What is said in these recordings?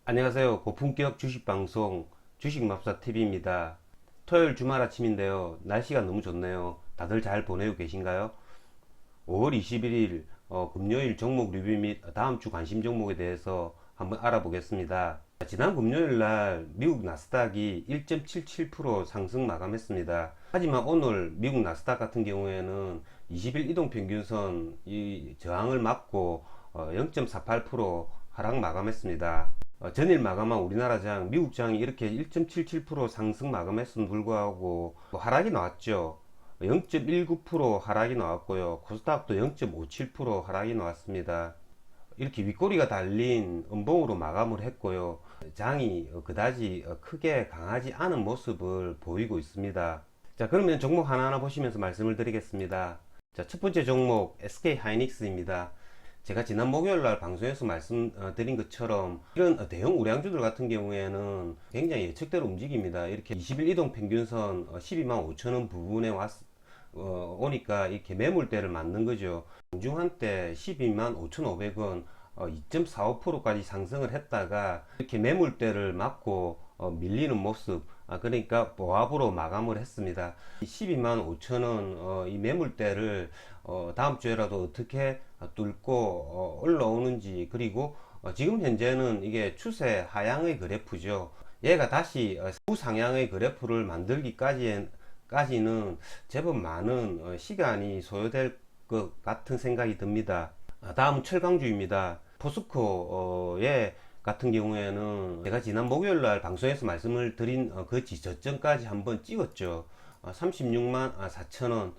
안녕하세요. 고품격 주식방송 주식맙사TV입니다. 토요일 주말 아침인데요. 날씨가 너무 좋네요. 다들 잘 보내고 계신가요? 5월 21일 금요일 종목 리뷰 및 다음 주 관심 종목에 대해서 한번 알아보겠습니다. 지난 금요일 날 미국 나스닥이 1.77% 상승 마감했습니다. 하지만 오늘 미국 나스닥 같은 경우에는 20일 이동평균선 이 저항을 막고 0.48% 하락 마감했습니다. 전일 마감한 우리나라 장, 미국 장이 이렇게 1.77% 상승 마감했음에도 불구하고 하락이 나왔죠. 0.19% 하락이 나왔고요. 코스닥도 0.57% 하락이 나왔습니다. 이렇게 윗꼬리가 달린 음봉으로 마감을 했고요. 장이 그다지 크게 강하지 않은 모습을 보이고 있습니다. 자, 그러면 종목 하나하나 보시면서 말씀을 드리겠습니다. 자, 첫 번째 종목 SK 하이닉스입니다. 제가 지난 목요일날 방송에서 말씀드린 것처럼 이런 대형 우량주들 같은 경우에는 굉장히 예측대로 움직입니다. 이렇게 20일 이동 평균선 12만 5천원 부분에 오니까 이렇게 매물대를 맞는 거죠. 중한때 12만 5,500원 2.45%까지 상승을 했다가 이렇게 매물대를 맞고 밀리는 모습, 그러니까 보합으로 마감을 했습니다. 12만 5천원 이 매물대를 다음 주에라도 어떻게 뚫고 올라오는지, 그리고 지금 현재는 이게 추세 하향의 그래프죠. 얘가 다시 우상향의 그래프를 만들기까지는 제법 많은 시간이 소요될 것 같은 생각이 듭니다. 다음은 철강주입니다. 포스코의 같은 경우에는 제가 지난 목요일날 방송에서 말씀을 드린 그 저점까지 한번 찍었죠. 36만 4천원,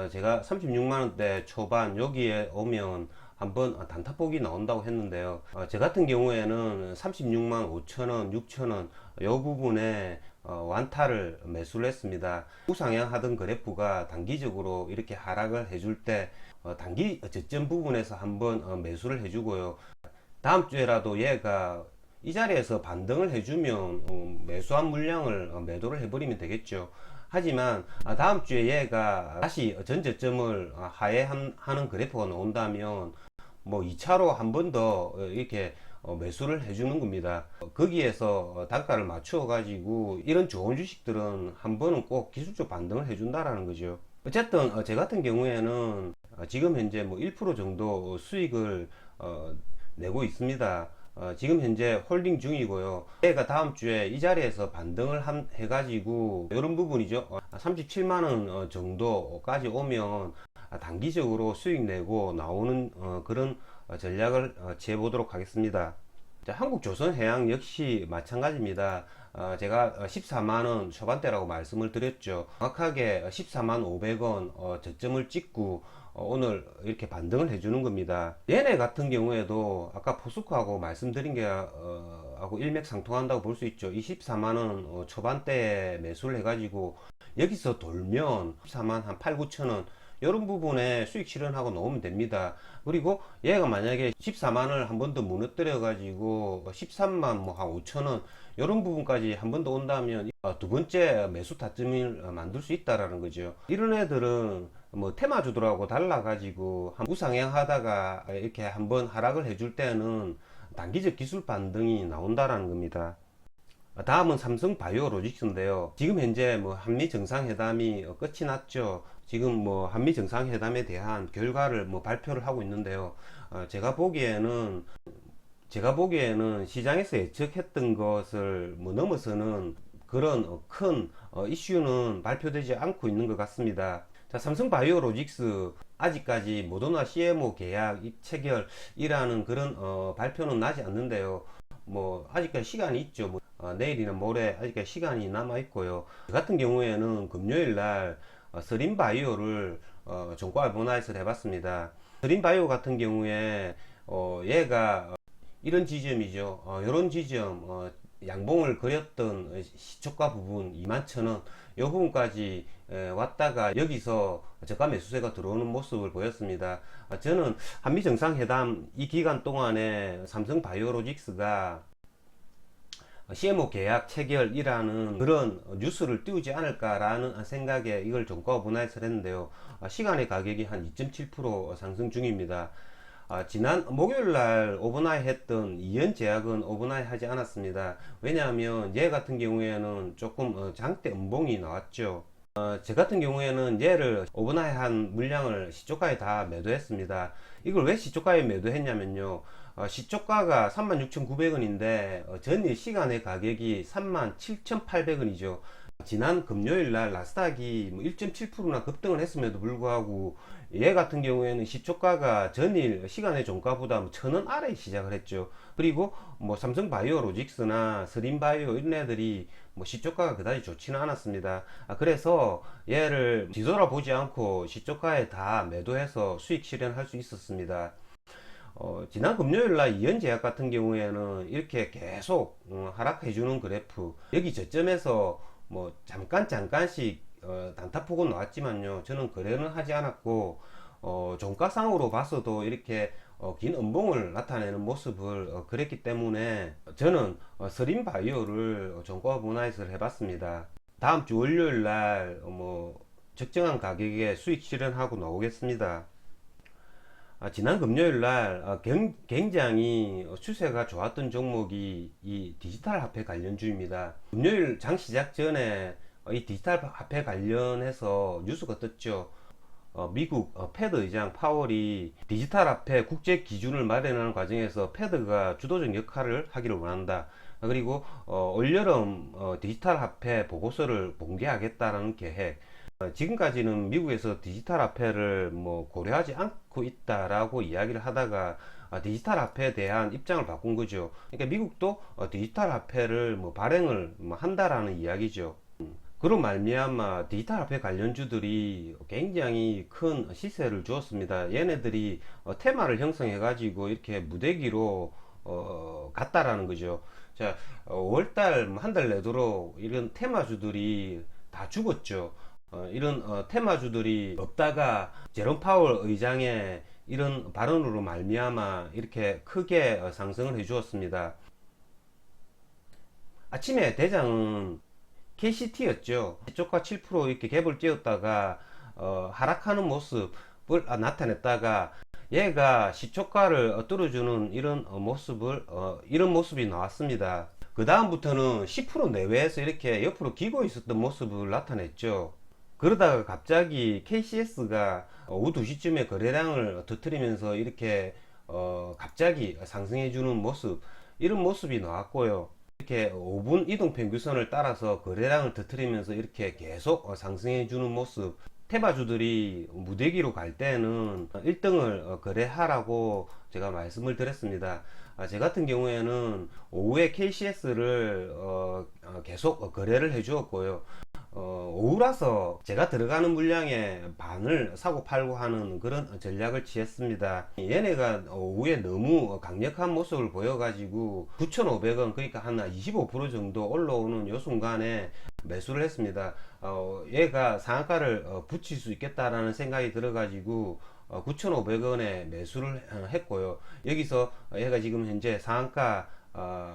제가 36만원대 초반 여기에 오면 한번 단타폭이 나온다고 했는데요. 저 같은 경우에는 36만 5천원, 6천원 요 부분에 완타를 매수를 했습니다. 우상향 하던 그래프가 단기적으로 이렇게 하락을 해줄 때 단기 저점 부분에서 한번 매수를 해주고요. 다음 주에라도 얘가 이 자리에서 반등을 해주면 매수한 물량을 매도를 해버리면 되겠죠. 하지만 다음 주에 얘가 다시 전 저점을 하회하는 그래프가 나온다면 뭐 2차로 한 번 더 이렇게 매수를 해주는 겁니다. 거기에서 단가를 맞춰 가지고 이런 좋은 주식들은 한 번은 꼭 기술적 반등을 해준다라는 거죠. 어쨌든 제 같은 경우에는 지금 현재 뭐 1% 정도 수익을 내고 있습니다. 지금 현재 홀딩 중이고요. 얘가 다음 주에 이 자리에서 반등을 해가지고 이런 부분이죠. 37만원 정도까지 오면 단기적으로 수익 내고 나오는 그런 전략을 취해보도록 하겠습니다. 자, 한국조선해양 역시 마찬가지입니다. 제가 14만원 초반대라고 말씀을 드렸죠. 정확하게 14만 500원 저점을 찍고 오늘 이렇게 반등을 해주는 겁니다. 얘네 같은 경우에도 아까 포스코하고 말씀드린 게 하고 일맥상통한다고 볼 수 있죠. 24만원 초반대에 매수를 해가지고 여기서 돌면 14만 한 8, 9천원 이런 부분에 수익 실현하고 놓으면 됩니다. 그리고 얘가 만약에 14만을 한 번 더 무너뜨려 가지고 13만 뭐 한 5천원 이런 부분까지 한 번 더 온다면 두 번째 매수 타점을 만들 수 있다라는 거죠. 이런 애들은 뭐 테마주들하고 달라 가지고 우상향 하다가 이렇게 한번 하락을 해줄 때는 단기적 기술 반등이 나온다라는 겁니다. 다음은 삼성 바이오로직스인데요. 지금 현재 뭐 한미 정상회담이 끝이 났죠. 지금 뭐 한미 정상회담에 대한 결과를 뭐 발표를 하고 있는데요. 제가 보기에는 시장에서 예측했던 것을 뭐 넘어서는 그런 큰 이슈는 발표되지 않고 있는 것 같습니다. 자, 삼성 바이오로직스 아직까지 모더나 CMO 계약 체결이라는 그런 발표는 나지 않는데요. 뭐 아직까지 시간이 있죠. 뭐 내일이나 모레 아직까지 시간이 남아 있고요. 저 같은 경우에는 금요일 날 스림바이오를 종가 보나이스를 해봤습니다. 스림바이오 같은 경우에 얘가 이런 지점이죠. 이런 지점 양봉을 그렸던 시초가 부분 21,000원 이 부분까지 왔다가 여기서 저가 매수세가 들어오는 모습을 보였습니다. 저는 한미 정상회담 이 기간 동안에 삼성 바이오로직스가 CMO 계약 체결이라는 그런 뉴스를 띄우지 않을까라는 생각에 이걸 종가 분할을 했는데요. 시간의 가격이 한 2.7% 상승 중입니다. 지난 목요일 날 오버나이 했던 이연 제약은 오버나이 하지 않았습니다. 왜냐하면 얘 같은 경우에는 조금 장대 음봉이 나왔죠. 제 같은 경우에는 얘를 오버나이 한 물량을 시초가에 다 매도했습니다. 이걸 왜 시초가에 매도했냐면요. 시초가가 36,900원인데 전일 시간의 가격이 37,800원이죠. 지난 금요일 날 나스닥이 1.7%나 급등을 했음에도 불구하고 얘 같은 경우에는 시초가가 전일 시간의 종가보다 1,000원 아래에 시작을 했죠. 그리고 뭐 삼성바이오로직스나 스림바이오 이런 애들이 뭐 시초가가 그다지 좋지는 않았습니다. 그래서 얘를 뒤돌아보지 않고 시초가에 다 매도해서 수익 실현할 수 있었습니다. 지난 금요일날 이연제약 같은 경우에는 이렇게 계속 하락해주는 그래프, 여기 저점에서 뭐 잠깐씩 단타폭은 나왔지만요, 저는 거래는 하지 않았고 종가상으로 봤어도 이렇게 긴 음봉을 나타내는 모습을 그랬기 때문에 저는 스림바이오를 종가 분할을 해봤습니다. 다음 주 월요일 날뭐 적정한 가격에 수익 실현하고 나오겠습니다. 지난 금요일 날 굉장히 추세가 좋았던 종목이 이 디지털 화폐 관련주입니다. 금요일 장 시작 전에 이 디지털 화폐 관련해서 뉴스가 떴죠. 미국 패드 의장 파월이 디지털 화폐 국제 기준을 마련하는 과정에서 패드가 주도적 역할을 하기를 원한다. 그리고 올여름 디지털 화폐 보고서를 공개하겠다는 계획. 지금까지는 미국에서 디지털 화폐를 뭐 고려하지 않고 있다라고 이야기를 하다가 디지털 화폐에 대한 입장을 바꾼 거죠. 그러니까 미국도 디지털 화폐를 뭐 발행을 뭐 한다라는 이야기죠. 그로 말미암아 디지털 화폐 관련주들이 굉장히 큰 시세를 주었습니다. 얘네들이 테마를 형성해 가지고 이렇게 무대기로 갔다라는 거죠. 자, 5월달 한 달 내도록 이런 테마주들이 다 죽었죠. 이런 테마주들이 없다가 제롬 파월 의장의 이런 발언으로 말미암아 이렇게 크게 상승을 해 주었습니다. 아침에 대장은 KCT였죠. 시초가 7% 이렇게 갭을 띄었다가 하락하는 모습을 나타냈다가 얘가 시초가를 뚫어주는 이런 이런 모습이 나왔습니다. 그 다음부터는 10% 내외에서 이렇게 옆으로 기고 있었던 모습을 나타냈죠. 그러다가 갑자기 KCS가 오후 2시쯤에 거래량을 터뜨리면서 이렇게 갑자기 상승해주는 모습, 이런 모습이 나왔고요. 이렇게 5분 이동 평균선을 따라서 거래량을 터뜨리면서 이렇게 계속 상승해주는 모습, 테마주들이 무대기로 갈 때는 1등을 거래하라고 제가 말씀을 드렸습니다. 제 같은 경우에는 오후에 KCS를 계속 거래를 해 주었고요. 오후라서 제가 들어가는 물량의 반을 사고 팔고 하는 그런 전략을 취했습니다. 얘네가 오후에 너무 강력한 모습을 보여가지고 9,500원, 그러니까 한 25% 정도 올라오는 요 순간에 매수를 했습니다. 얘가 상한가를 붙일 수 있겠다라는 생각이 들어가지고 9,500원에 매수를 했고요. 여기서 얘가 지금 현재 상한가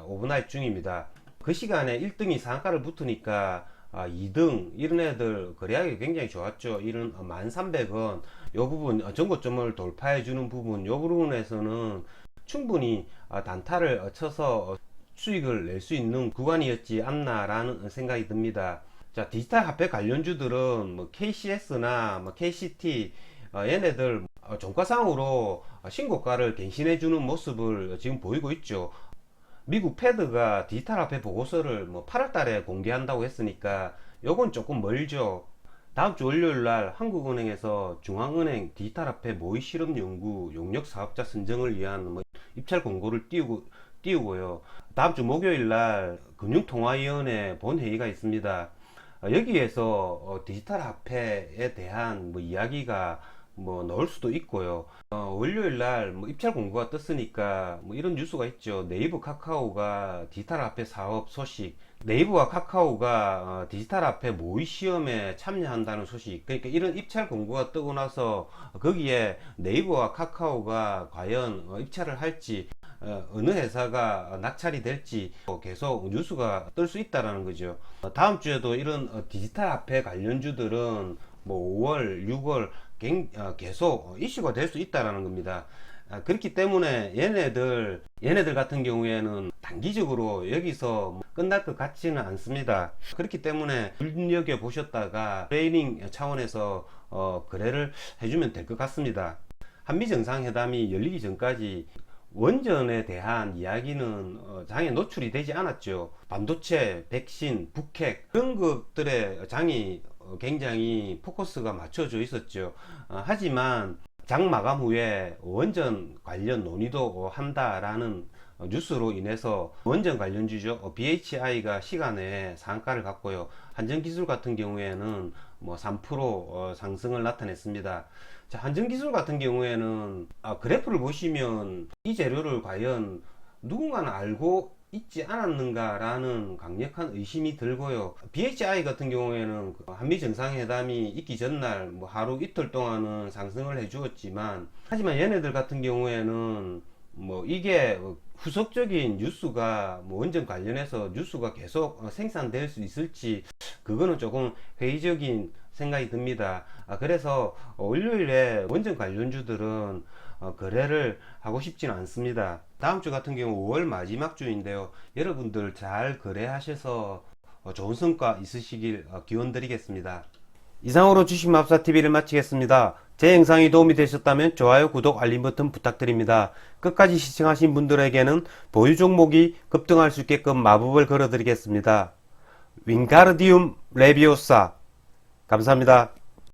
오버나잇 중입니다. 그 시간에 1등이 상한가를 붙으니까 2등 이런 애들 거래하기 굉장히 좋았죠. 이런 1,300원 요 부분 전고점을 돌파해 주는 부분, 요 부분에서는 충분히 단타를 쳐서 수익을 낼 수 있는 구간이었지 않나라는 생각이 듭니다. 자, 디지털 화폐 관련주들은 뭐 KCS나 뭐 KCT 얘네들 종가상으로 신고가를 갱신해 주는 모습을 지금 보이고 있죠. 미국 패드가 디지털 화폐 보고서를 뭐 8월 달에 공개한다고 했으니까 요건 조금 멀죠. 다음 주 월요일 날 한국은행에서 중앙은행 디지털 화폐 모의 실험 연구 용역 사업자 선정을 위한 뭐 입찰 공고를 띄우고요. 다음 주 목요일 날 금융통화위원회 본회의가 있습니다. 여기에서 디지털 화폐에 대한 뭐 이야기가 뭐 넣을 수도 있고요. 월요일 날뭐 입찰 공고가 떴으니까 뭐 이런 뉴스가 있죠. 네이버 카카오가 디지털 화폐 사업 소식, 네이버와 카카오가 디지털 화폐 모의 시험에 참여한다는 소식. 그러니까 이런 입찰 공고가 뜨고 나서 거기에 네이버와 카카오가 과연 입찰을 할지, 어느 회사가 낙찰이 될지 계속 뉴스가 뜰 수 있다라는 거죠. 다음 주에도 이런 디지털 화폐 관련주들은 뭐 5월, 6월 계속 이슈가 될 수 있다라는 겁니다. 그렇기 때문에 얘네들 같은 경우에는 단기적으로 여기서 뭐 끝날 것 같지는 않습니다. 그렇기 때문에 눈여겨 보셨다가 트레이닝 차원에서 거래를 해주면 될 것 같습니다. 한미 정상회담이 열리기 전까지 원전에 대한 이야기는 장에 노출이 되지 않았죠. 반도체, 백신, 북핵 그런 것들에 장이 굉장히 포커스가 맞춰져 있었죠. 하지만 장 마감 후에 원전 관련 논의도 한다라는 뉴스로 인해서 원전 관련주죠. BHI가 시간에 상한가를 갔고요. 한전기술 같은 경우에는 뭐 3% 상승을 나타냈습니다. 자, 한전기술 같은 경우에는 그래프를 보시면 이 재료를 과연 누군가는 알고 있지 않았는가라는 강력한 의심이 들고요. BHI 같은 경우에는 한미 정상회담이 있기 전날 뭐 하루 이틀 동안은 상승을 해주었지만, 하지만 얘네들 같은 경우에는 뭐 이게 후속적인 뉴스가 뭐 원전 관련해서 뉴스가 계속 생산될 수 있을지 그거는 조금 회의적인 생각이 듭니다. 그래서 월요일에 원전 관련주들은 거래를 하고 싶지는 않습니다. 다음 주 같은 경우 5월 마지막 주인데요. 여러분들 잘 거래하셔서 좋은 성과 있으시길 기원 드리겠습니다. 이상으로 주식마법사TV를 마치겠습니다. 제 영상이 도움이 되셨다면 좋아요, 구독, 알림 버튼 부탁드립니다. 끝까지 시청하신 분들에게는 보유 종목이 급등할 수 있게끔 마법을 걸어드리겠습니다. 윙가르디움 레비오사 감사합니다.